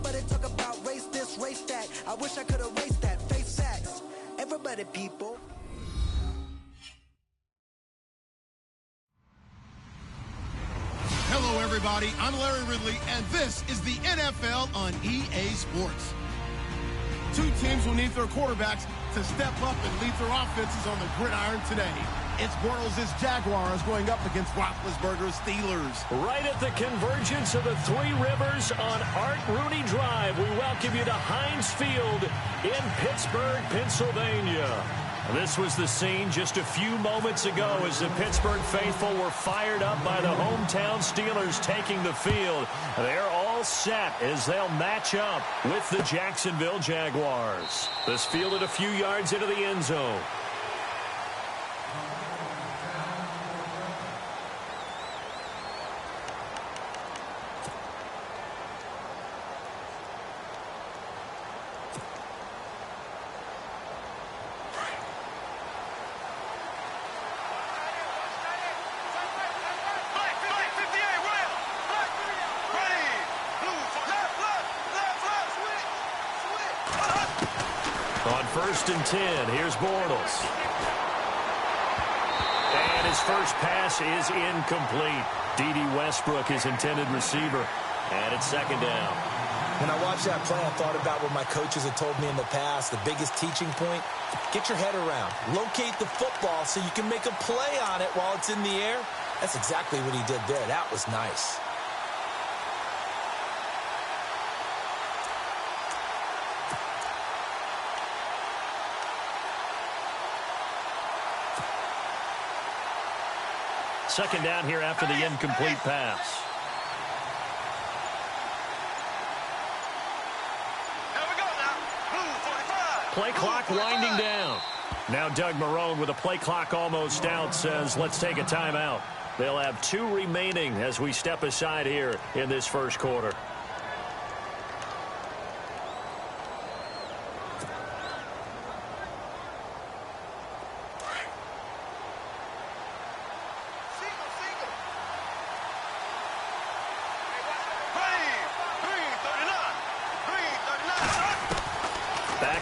Everybody talk about race this, race that. I wish I could erase that. Face facts. Everybody, people. Hello, everybody. I'm Larry Ridley, and this is the NFL on EA Sports. Two teams will need their quarterbacks to step up and lead their offenses on the gridiron today. It's Bortles' Jaguars going up against Roethlisberger's Steelers. Right at the convergence of the Three Rivers on Art Rooney Drive, we welcome you to Heinz Field in Pittsburgh, Pennsylvania. This was the scene just a few moments ago as the Pittsburgh faithful were fired up by the hometown Steelers taking the field. They're all set as they'll match up with the Jacksonville Jaguars. This fielded a few yards into the end zone. On 1st and 10, here's Bortles. And his first pass is incomplete. D.D. Westbrook, his intended receiver. And it's 2nd down. When I watched that play, I thought about what my coaches had told me in the past. The biggest teaching point, get your head around. Locate the football so you can make a play on it while it's in the air. That's exactly what he did there. That was nice. Second down here after the incomplete pass. Play clock winding down. Now Doug Marrone with a play clock almost out says, let's take a timeout. They'll have 2 remaining as we step aside here in this first quarter.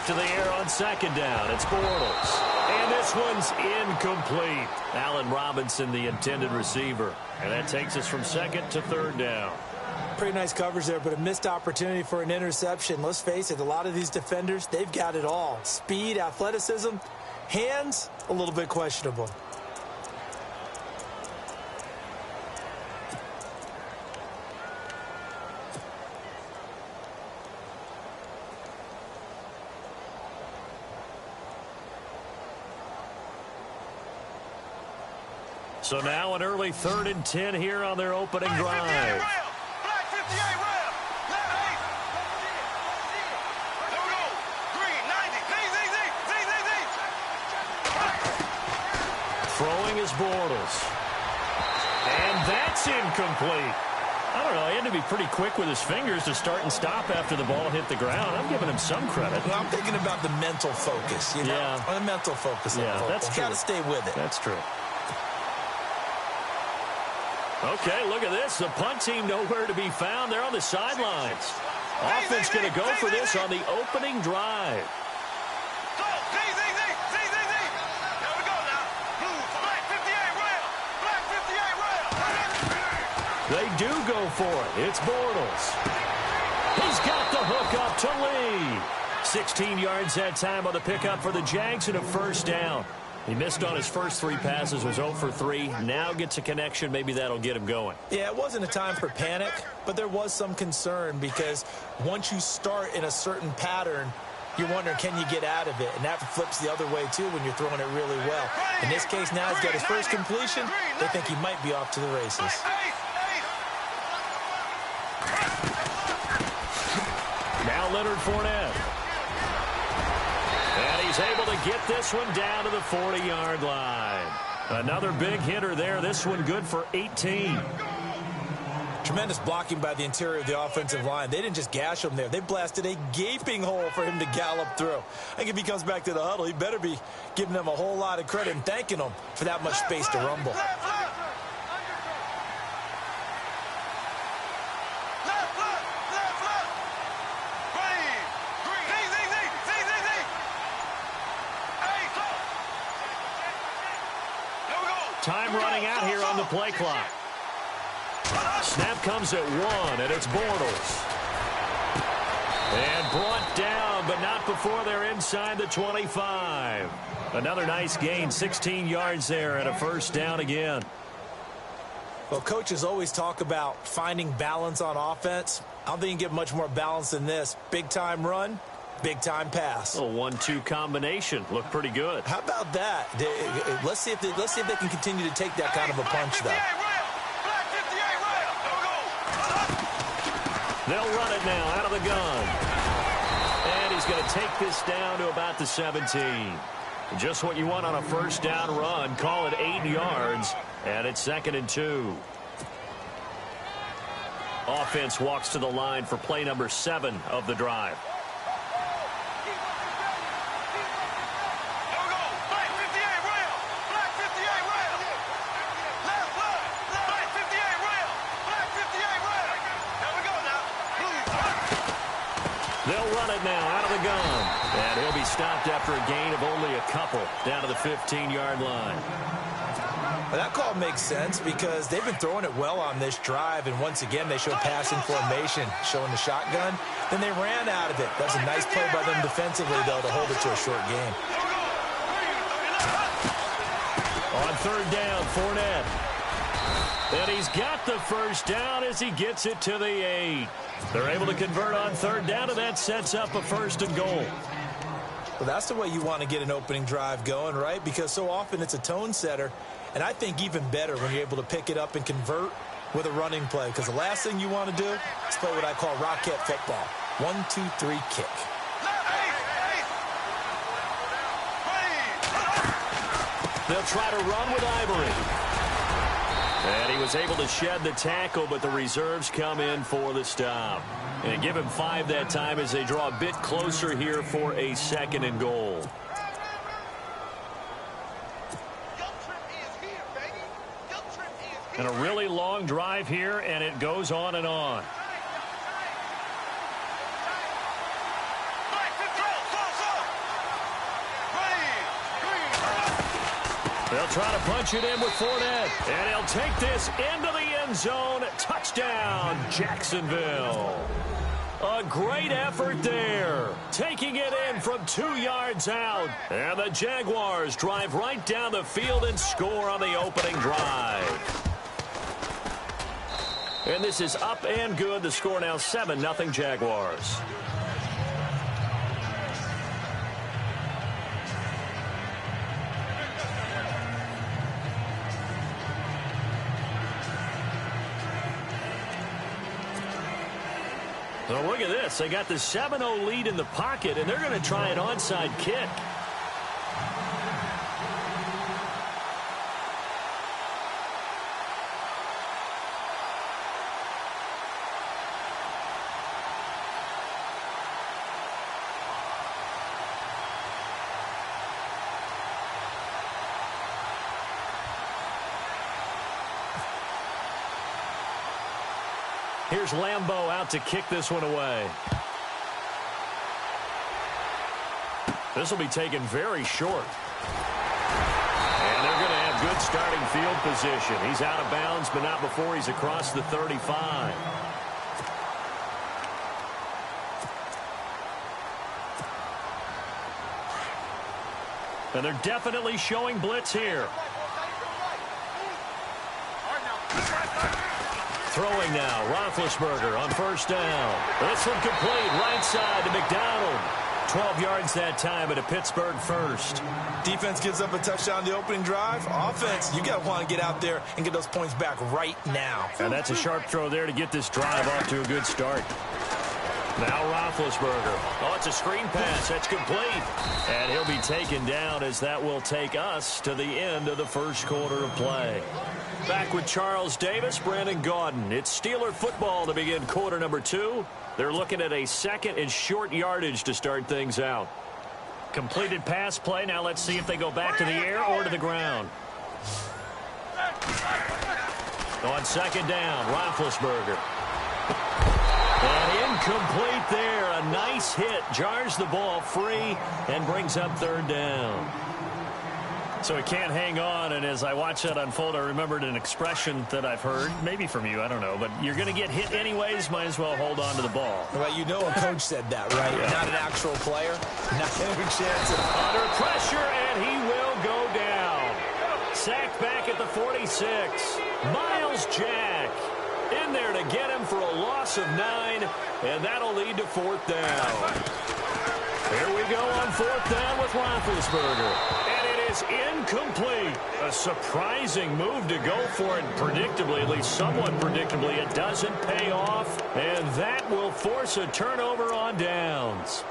To the air on 2nd down. It's Bortles. And this one's incomplete. Allen Robinson, the intended receiver. And that takes us from 2nd to 3rd down. Pretty nice coverage there, but a missed opportunity for an interception. Let's face it, a lot of these defenders, they've got it all. Speed, athleticism, hands, a little bit questionable. So now an early 3rd and 10 here on their opening drive. Throwing is Bortles. And that's incomplete. I don't know, he had to be pretty quick with his fingers to start and stop after the ball hit the ground. I'm giving him some credit. Well, I'm thinking about the mental focus, you know? Yeah. The mental focus. Yeah, that's true. Got to stay with it. That's true. Okay, look at this. The punt team nowhere to be found. They're on the sidelines. Offense going to go for this on the opening drive. They do go for it. It's Bortles. He's got the hook up to Lee. 16 yards that time on the pickup for the Jags and a 1st down. He missed on his first 3 passes, was 0 for 3. Now gets a connection. Maybe that'll get him going. Yeah, it wasn't a time for panic, but there was some concern because once you start in a certain pattern, you're wondering, can you get out of it? And that flips the other way, too, when you're throwing it really well. In this case, now he's got his first completion. They think he might be off to the races. Now Leonard Fournette. And he's able to get this one down to the 40-yard line. Another big hitter there. This one good for 18. Tremendous blocking by the interior of the offensive line. They didn't just gash him there. They blasted a gaping hole for him to gallop through. I think if he comes back to the huddle, he better be giving them a whole lot of credit and thanking them for that much space to rumble. Time running out here on the play clock. Snap comes at 1, and it's Bortles. And brought down, but not before they're inside the 25. Another nice gain, 16 yards there, and a first down again. Well, coaches always talk about finding balance on offense. I don't think you can get much more balance than this. Big-time run, big-time pass. A 1-2 combination. Looked pretty good. How about that? Let's see if they can continue to take that kind of a punch, though. They'll run it now out of the gun. And he's going to take this down to about the 17. Just what you want on a first down run. Call it 8 yards, and it's 2nd and 2. Offense walks to the line for play number 7 of the drive. They'll run it now out of the gun. And he'll be stopped after a gain of only a couple down to the 15-yard line. Well, that call makes sense because they've been throwing it well on this drive, and once again they show passing formation, showing the shotgun. Then they ran out of it. That's a nice play by them defensively, though, to hold it to a short game. On 3rd down, Fournette. And he's got the first down as he gets it to the 8. They're able to convert on 3rd down, and that sets up a 1st and goal. Well, that's the way you want to get an opening drive going, right? Because so often it's a tone setter. And I think even better when you're able to pick it up and convert with a running play. Because the last thing you want to do is play what I call rocket football. 1, 2, 3, kick. They'll try to run with Ivory. And he was able to shed the tackle, but the reserves come in for the stop. And give him 5 that time as they draw a bit closer here for a 2nd and goal. And a really long drive here, and it goes on and on. They'll try to punch it in with Fournette. And he'll take this into the end zone. Touchdown, Jacksonville. A great effort there. Taking it in from 2 yards out. And the Jaguars drive right down the field and score on the opening drive. And this is up and good. The score now 7-0 Jaguars. So look at this. They got the 7-0 lead in the pocket, and they're going to try an onside kick. Here's Lambeau out to kick this one away. This will be taken very short. And they're going to have good starting field position. He's out of bounds, but not before he's across the 35. And they're definitely showing blitz here. Throwing now, Roethlisberger on 1st down. This one complete, right side to McDonald. 12 yards that time at a Pittsburgh 1st. Defense gives up a touchdown the opening drive. Offense, you got to want to get out there and get those points back right now. And that's a sharp throw there to get this drive off to a good start. Now Roethlisberger. Oh, it's a screen pass. That's complete. And he'll be taken down as that will take us to the end of the first quarter of play. Back with Charles Davis, Brandon Gaudin. It's Steeler football to begin quarter number 2. They're looking at a 2nd and short yardage to start things out. Completed pass play. Now let's see if they go back to the air or to the ground. On 2nd down, Roethlisberger. And incomplete there. A nice hit. Jars the ball free and brings up 3rd down. So he can't hang on, and as I watched that unfold, I remembered an expression that I've heard, maybe from you, I don't know, but you're going to get hit anyways, might as well hold on to the ball. Well, you know a coach said that, right? Yeah. Not an actual player. Not a chance. Under pressure, and he will go down. Sacked back at the 46. Miles Jack in there to get him for a loss of 9, and that'll lead to 4th down. Here we go on 4th down with Roethlisberger. And it is incomplete. A surprising move to go for it predictably, at least somewhat predictably. It doesn't pay off, and that will force a turnover on downs.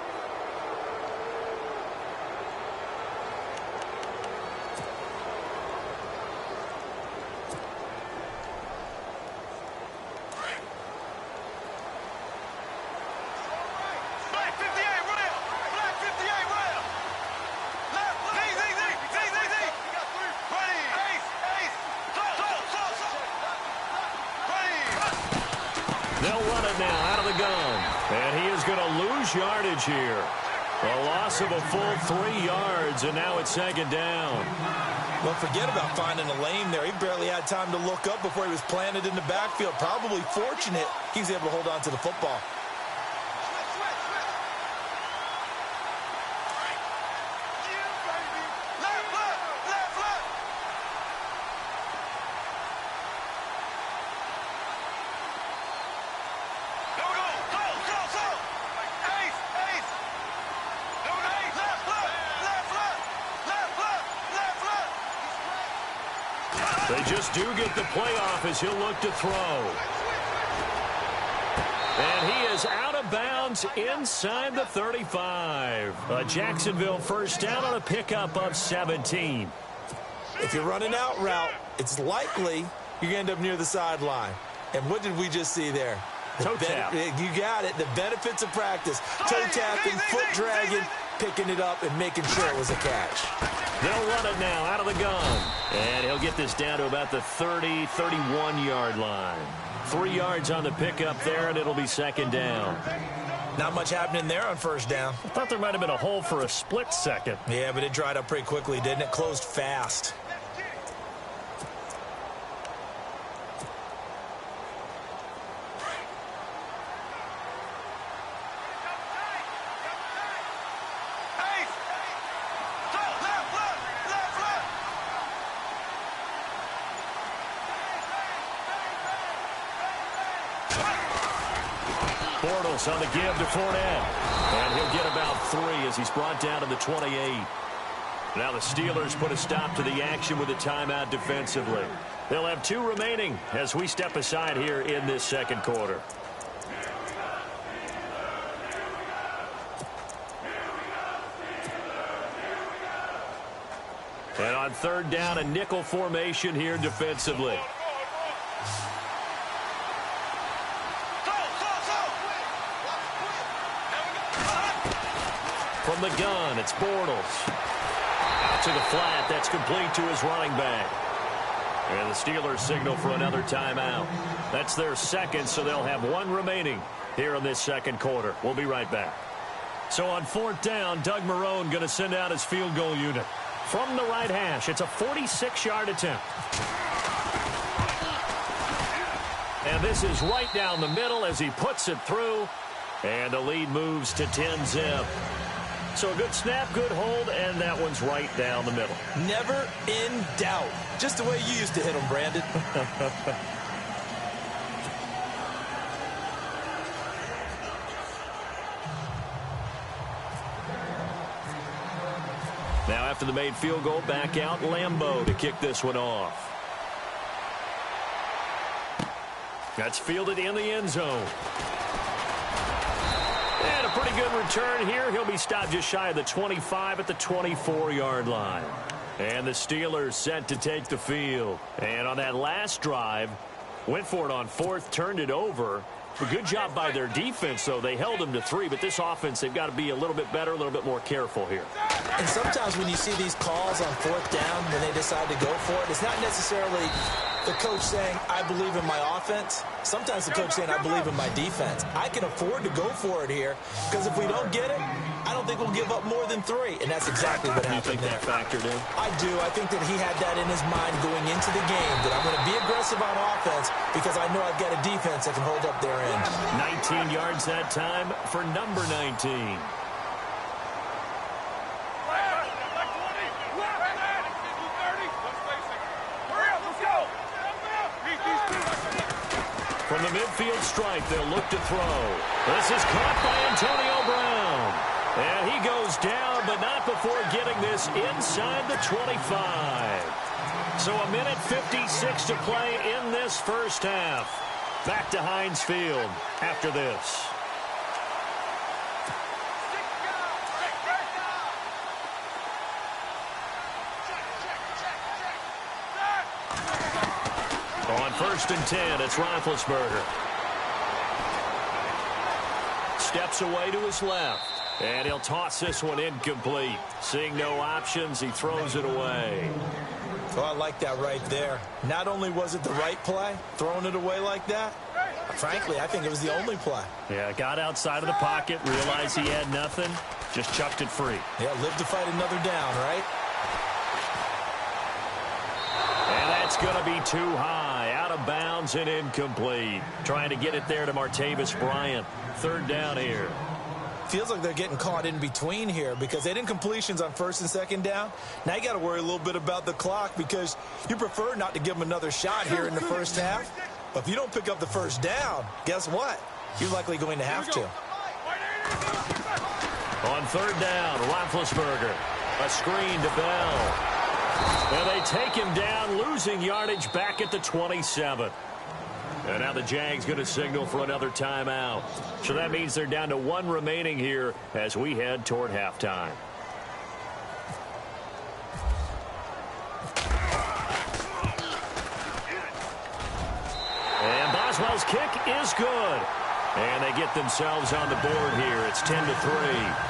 Yardage here. A loss of a full 3 yards, and now it's 2nd down. Well, forget about finding a lane there. He barely had time to look up before he was planted in the backfield. Probably fortunate he was able to hold on to the football. They just do get the playoff as he'll look to throw. And he is out of bounds inside the 35. A Jacksonville first down on a pickup of 17. If you're running out route, it's likely you're going to end up near the sideline. And what did we just see there? Toe tap. You got it. The benefits of practice. Toe tapping, foot dragging, picking it up, and making sure it was a catch. They'll run it now out of the gun. And he'll get this down to about the 30, 31-yard line. 3 yards on the pickup there, and it'll be 2nd down. Not much happening there on 1st down. I thought there might have been a hole for a split second. Yeah, but it dried up pretty quickly, didn't it? Closed fast. On the give to Fournette. And he'll get about 3 as he's brought down to the 28. Now the Steelers put a stop to the action with a timeout defensively. They'll have 2 remaining as we step aside here in this 2nd quarter. And on 3rd down, a nickel formation here defensively. From the gun, it's Bortles. Out to the flat. That's complete to his running back. And the Steelers signal for another timeout. That's their 2nd, so they'll have 1 remaining here in this 2nd quarter. We'll be right back. So on 4th down, Doug Marrone going to send out his field goal unit. From the right hash, it's a 46-yard attempt. And this is right down the middle as he puts it through. And the lead moves to 10-zip. So a good snap, good hold, and that one's right down the middle. Never in doubt. Just the way you used to hit them, Brandon. Now after the made field goal, back out Lambeau to kick this one off. That's fielded in the end zone. And a pretty good return here. He'll be stopped just shy of the 25 at the 24-yard line. And the Steelers set to take the field. And on that last drive, went for it on 4th, turned it over. A good job by their defense, though. They held them to 3, but this offense, they've got to be a little bit better, a little bit more careful here. And sometimes when you see these calls on 4th down, when they decide to go for it, it's not necessarily The coach saying, I believe in my offense. Sometimes the coach saying, I believe in my defense. I can afford to go for it here because if we don't get it, I don't think we'll give up more than 3. And that's exactly what happened there. You think that factored in? I do. I think that he had that in his mind going into the game, that I'm going to be aggressive on offense because I know I've got a defense that can hold up their end. 19 yards that time for number 19. From the midfield stripe, they'll look to throw. This is caught by Antonio Brown. And he goes down, but not before getting this inside the 25. So a minute 56 to play in this first half. Back to Heinz Field after this. On 1st and 10, it's Roethlisberger. Steps away to his left. And he'll toss this one incomplete. Seeing no options, he throws it away. Oh, I like that right there. Not only was it the right play, throwing it away like that, frankly, I think it was the only play. Yeah, got outside of the pocket, realized he had nothing, just chucked it free. Yeah, live to fight another down, right? And that's going to be too high, out of bounds and incomplete. Trying to get it there to Martavis Bryant. 3rd down here. Feels like they're getting caught in between here because they did completions on 1st and 2nd down. Now you got to worry a little bit about the clock because you prefer not to give them another shot here in the first half. But if you don't pick up the 1st down, guess what? You're likely going to have to. On 3rd down, Roethlisberger. A screen to Bell. And they take him down, losing yardage back at the 27. And now the Jags going to signal for another timeout. So that means they're down to 1 remaining here as we head toward halftime. And Boswell's kick is good. And they get themselves on the board here. It's 10-3.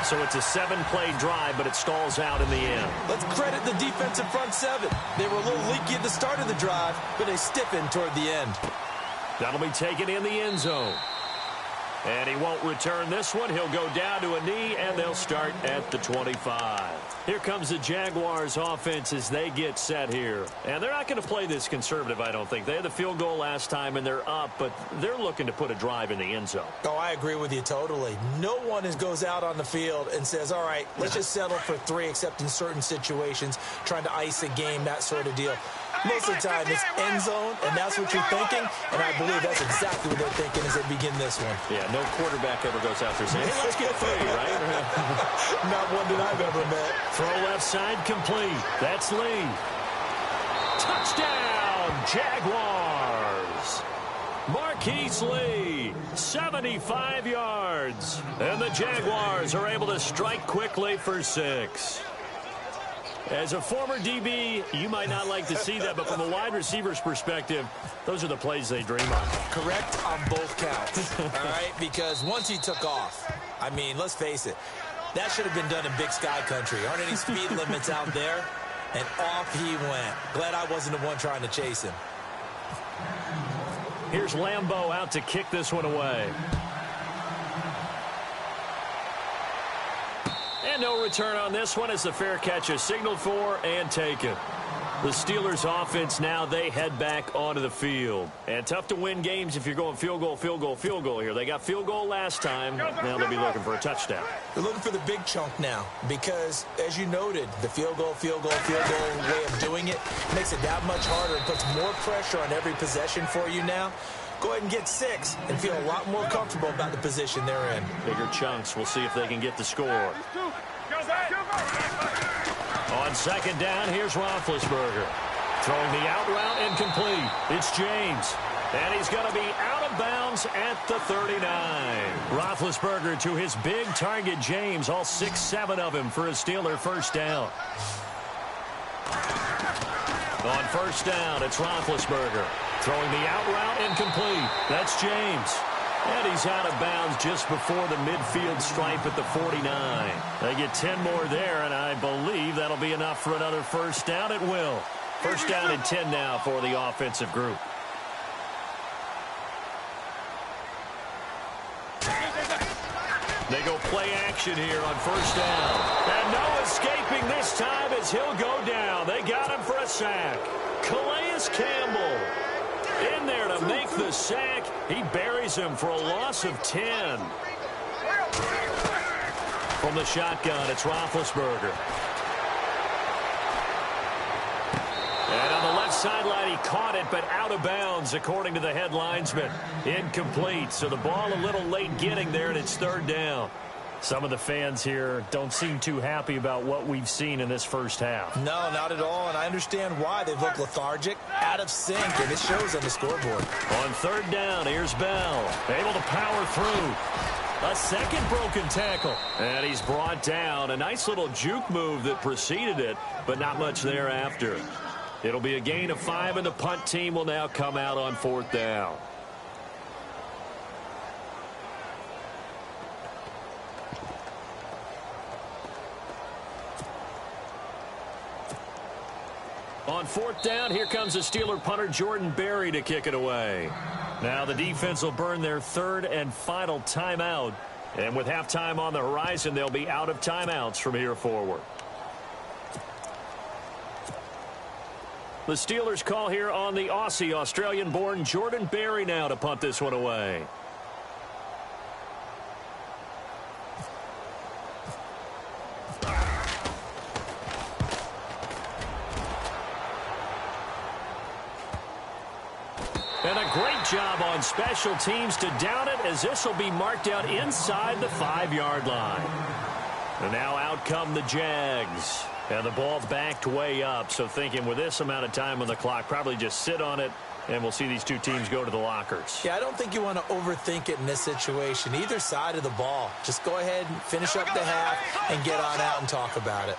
So it's a 7-play drive, but it stalls out in the end. Let's credit the defensive front 7. They were a little leaky at the start of the drive, but they stiffened toward the end. That'll be taken in the end zone. And he won't return this one. He'll go down to a knee, and they'll start at the 25. Here comes the Jaguars offense as they get set here. And they're not going to play this conservative, I don't think. They had the field goal last time, and they're up, but they're looking to put a drive in the end zone. Oh, I agree with you totally. No one goes out on the field and says, all right, let's just settle for 3, except in certain situations, trying to ice a game, that sort of deal. Most of the time, it's end zone, and that's what you're thinking, and I believe that's exactly what they're thinking as they begin this one. Yeah, no quarterback ever goes out there saying, hey, let's get 3, right? Not one that I've ever met. Throw left side complete. That's Lee. Touchdown, Jaguars. Marquise Lee, 75 yards. And the Jaguars are able to strike quickly for 6. As a former DB, you might not like to see that, but from a wide receiver's perspective, those are the plays they dream of. Correct on both counts, all right? Because once he took off, I mean, let's face it, that should have been done in Big Sky Country. Aren't any speed limits out there? And off he went. Glad I wasn't the one trying to chase him. Here's Lambeau out to kick this one away. And no return on this one as the fair catch is signaled for and taken. The Steelers offense now, they head back onto the field. And tough to win games if you're going field goal, field goal, field goal here. They got field goal last time. Now they'll be looking for a touchdown. They're looking for the big chunk now because, as you noted, the field goal way of doing it makes it that much harder and puts more pressure on every possession for you now. Go ahead and get 6 and feel a lot more comfortable about the position they're in. Bigger chunks. We'll see if they can get the score. On 2nd down, here's Roethlisberger. Throwing the out route incomplete. It's James. And he's going to be out of bounds at the 39. Roethlisberger to his big target, James. All 6-7 of him for a Steeler first down. On 1st down, it's Roethlisberger. Throwing the out route incomplete. That's James. And he's out of bounds just before the midfield stripe at the 49. They get 10 more there, and I believe that'll be enough for another first down. It will. First down and 10 now for the offensive group. They go play action here on first down. And no escaping this time as he'll go down. They got him for a sack. Calais Campbell in there to make the sack. He buries him for a loss of 10. From the shotgun, it's Roethlisberger. And on the left sideline, he caught it, but out of bounds, according to the head linesman. Incomplete, so the ball a little late getting there, and it's third down. Some of the fans here don't seem too happy about what we've seen in this first half. No, not at all, and I understand why. They've looked lethargic, out of sync, and it shows on the scoreboard. On third down, here's Bell, able to power through. A second broken tackle, and he's brought down. A nice little juke move that preceded it, but not much thereafter. It'll be a gain of 5, and the punt team will now come out on fourth down. On fourth down, here comes the Steeler punter Jordan Berry to kick it away. Now the defense will burn their third and final timeout. And with halftime on the horizon, they'll be out of timeouts from here forward. The Steelers call here on the Aussie, Australian-born Jordan Berry now to punt this one away. And a great job on special teams to down it, as this will be marked out inside the 5-yard line. And now out come the Jags. And the ball backed way up, so thinking with this amount of time on the clock, probably just sit on it, and we'll see these two teams go to the lockers. Yeah, I don't think you want to overthink it in this situation. Either side of the ball. Just go ahead and finish up the half and get on out and talk about it.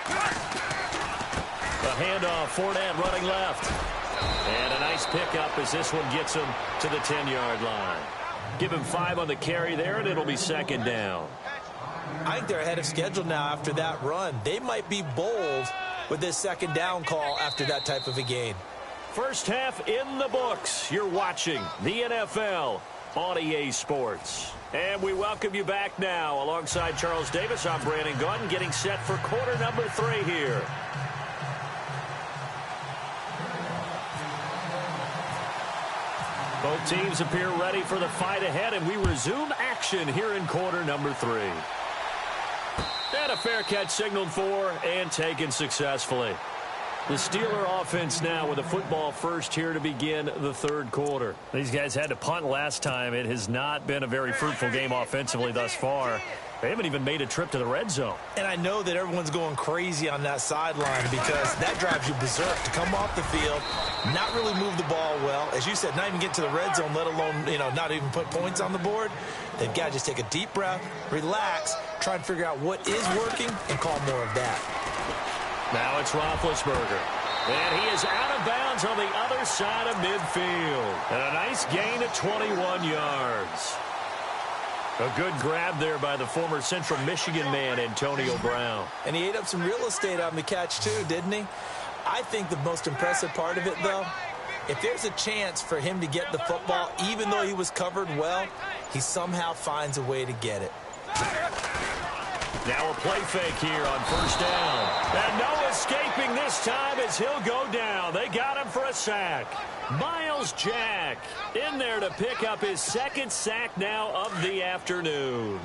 A handoff, Fournette running left. And a nice pickup as this one gets him to the 10-yard line. Give him 5 on the carry there, and it'll be second down. I think they're ahead of schedule now after that run. They might be bold with this second down call after that type of a gain. First half in the books. You're watching the NFL on EA Sports. And we welcome you back now. Alongside Charles Davis, I'm Brandon Gunn, getting set for quarter number 3 here. Both teams appear ready for the fight ahead, and we resume action here in quarter number 3. And a fair catch signaled for and taken successfully. The Steeler offense now with a football first here to begin the third quarter. These guys had to punt last time. It has not been a very fruitful game offensively thus far. They haven't even made a trip to the red zone. And I know that everyone's going crazy on that sideline because that drives you berserk to come off the field, not really move the ball well. As you said, not even get to the red zone, let alone, not even put points on the board. They've got to just take a deep breath, relax, try and figure out what is working, and call more of that. Now it's Roethlisberger. And he is out of bounds on the other side of midfield. And a nice gain of 21 yards. A good grab there by the former Central Michigan man, Antonio Brown. And he ate up some real estate on the catch, too, didn't he? I think the most impressive part of it, though, if there's a chance for him to get the football, even though he was covered well, he somehow finds a way to get it. Now a play fake here on first down. And no escaping this time as he'll go down. They got him for a sack. Miles Jack in there to pick up his second sack now of the afternoon.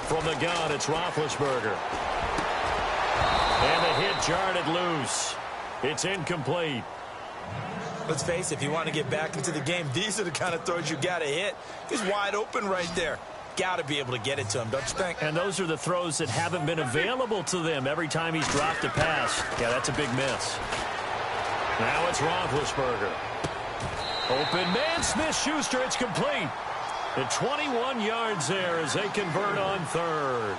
From the gun, it's Roethlisberger. And the hit jarred it loose. It's incomplete. Let's face it, if you want to get back into the game, these are the kind of throws you got to hit. He's wide open right there. Got to be able to get it to him, don't you think? And those are the throws that haven't been available to them every time he's dropped a pass. Yeah, that's a big miss. Now it's Roethlisberger. Open man, Smith-Schuster, it's complete. And 21 yards there as they convert on third.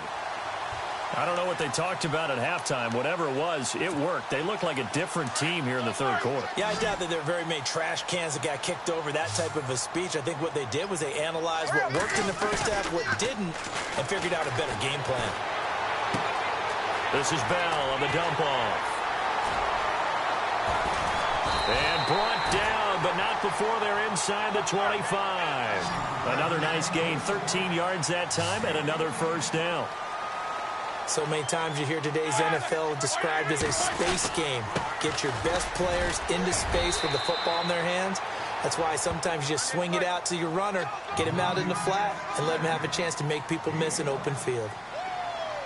I don't know what they talked about at halftime. Whatever it was, it worked. They look like a different team here in the third quarter. Yeah, I doubt that there are very many trash cans that got kicked over, that type of a speech. I think what they did was they analyzed what worked in the first half, what didn't, and figured out a better game plan. This is Bell on the dump off. And brought down, but not before they're inside the 25. Another nice gain, 13 yards that time, and another first down. So many times you hear today's NFL described as a space game. Get your best players into space with the football in their hands. That's why sometimes you just swing it out to your runner, get him out in the flat, and let him have a chance to make people miss an open field.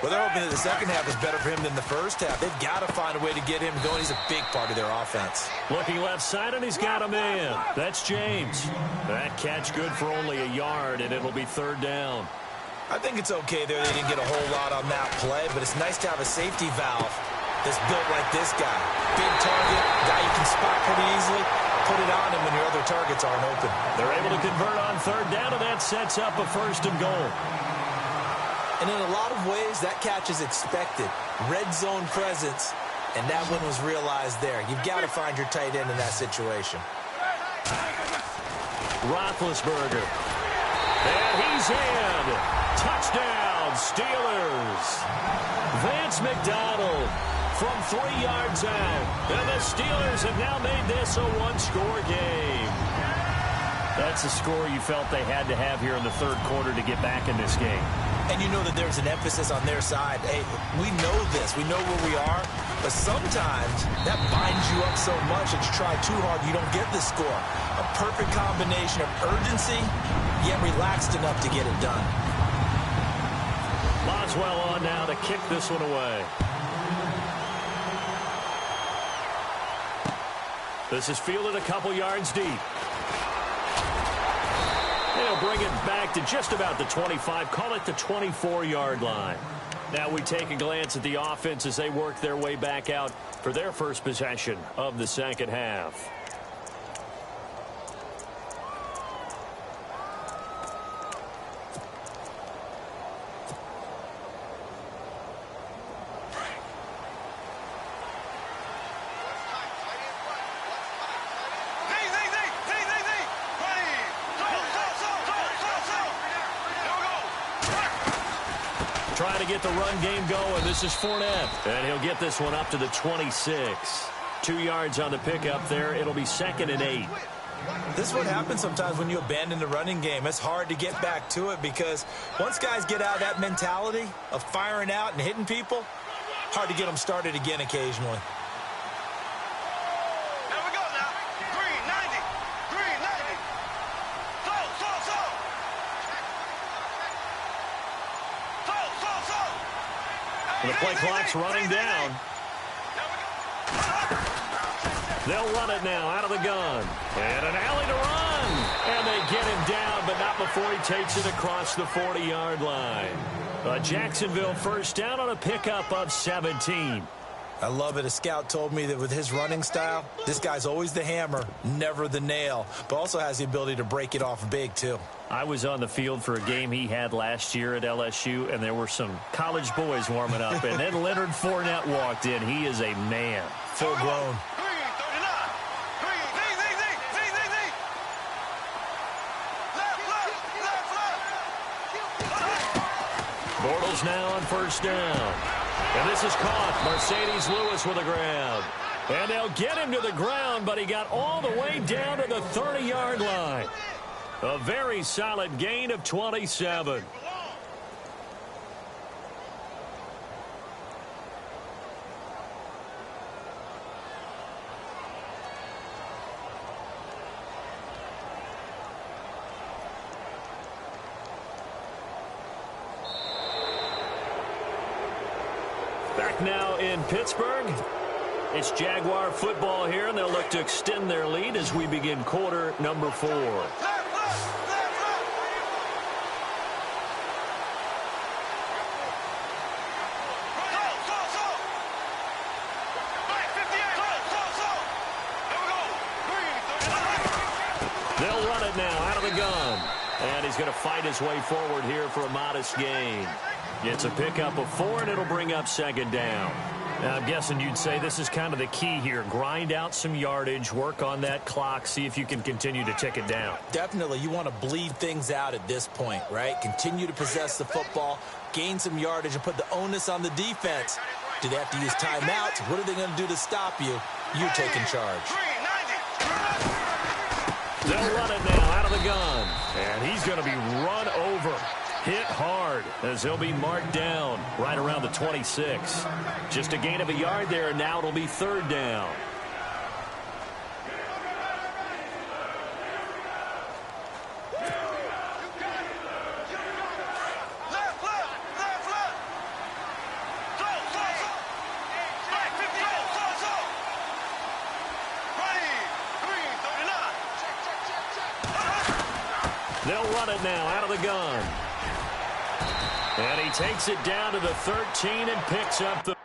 Well, they're hoping that the second half is better for him than the first half. They've got to find a way to get him going. He's a big part of their offense. Looking left side, and he's got a man. That's James. That catch good for only a yard, and it'll be third down. I think it's okay there. They didn't get a whole lot on that play, but it's nice to have a safety valve that's built like this guy. Big target, guy you can spot pretty easily. Put it on him when your other targets aren't open. They're able to convert on third down, and that sets up a first and goal. And in a lot of ways, that catch is expected. Red zone presence, and that one was realized there. You've got to find your tight end in that situation. Roethlisberger. And he's in. Touchdown, Steelers. Vance McDonald from 3 yards out. And the Steelers have now made this a one-score game. That's the score you felt they had to have here in the third quarter to get back in this game. And you know that there's an emphasis on their side. Hey, we know this. We know where we are. But sometimes that binds you up so much that you try too hard, you don't get the score. A perfect combination of urgency, yet relaxed enough to get it done. Boswell on now to kick this one away. This is fielded a couple yards deep. They'll bring it back to just about the 25, call it the 24-yard line. Now we take a glance at the offense as they work their way back out for their first possession of the second half. Trying to get the run game going. This is Fournette. And he'll get this one up to the 26. 2 yards on the pickup there. It'll be 2nd and 8. This is what happens sometimes when you abandon the running game. It's hard to get back to it because once guys get out of that mentality of firing out and hitting people, hard to get them started again occasionally. The play clock's running down. They'll run it now out of the gun. And an alley to run. And they get him down, but not before he takes it across the 40-yard line. A Jacksonville first down on a pickup of 17. I love it. A scout told me that with his running style, this guy's always the hammer, never the nail, but also has the ability to break it off big, too. I was on the field for a game he had last year at LSU, and there were some college boys warming up, and then Leonard Fournette walked in. He is a man. Full grown. Bortles now on first down. And this is caught. Mercedes Lewis with the ground. And they'll get him to the ground, but he got all the way down to the 30-yard line. A very solid gain of 27. Back now in Pittsburgh. It's Jaguar football here, and they'll look to extend their lead as we begin quarter number 4. They'll run it now out of the gun. And he's going to fight his way forward here for a modest gain. It's a pickup of 4, and it'll bring up 2nd down. Now, I'm guessing you'd say this is kind of the key here. Grind out some yardage, work on that clock, see if you can continue to tick it down. Definitely. You want to bleed things out at this point, right? Continue to possess the football, gain some yardage, and put the onus on the defense Do they have to use timeouts? What are they going to do to stop you? You're taking charge. They'll run it now out of the gun. And he's going to be run over. Hit hard as he'll be marked down right around the 26. Just a gain of a yard there, and now it'll be third down. They'll run it now out of the gun. And he takes it down to the 13 and picks up the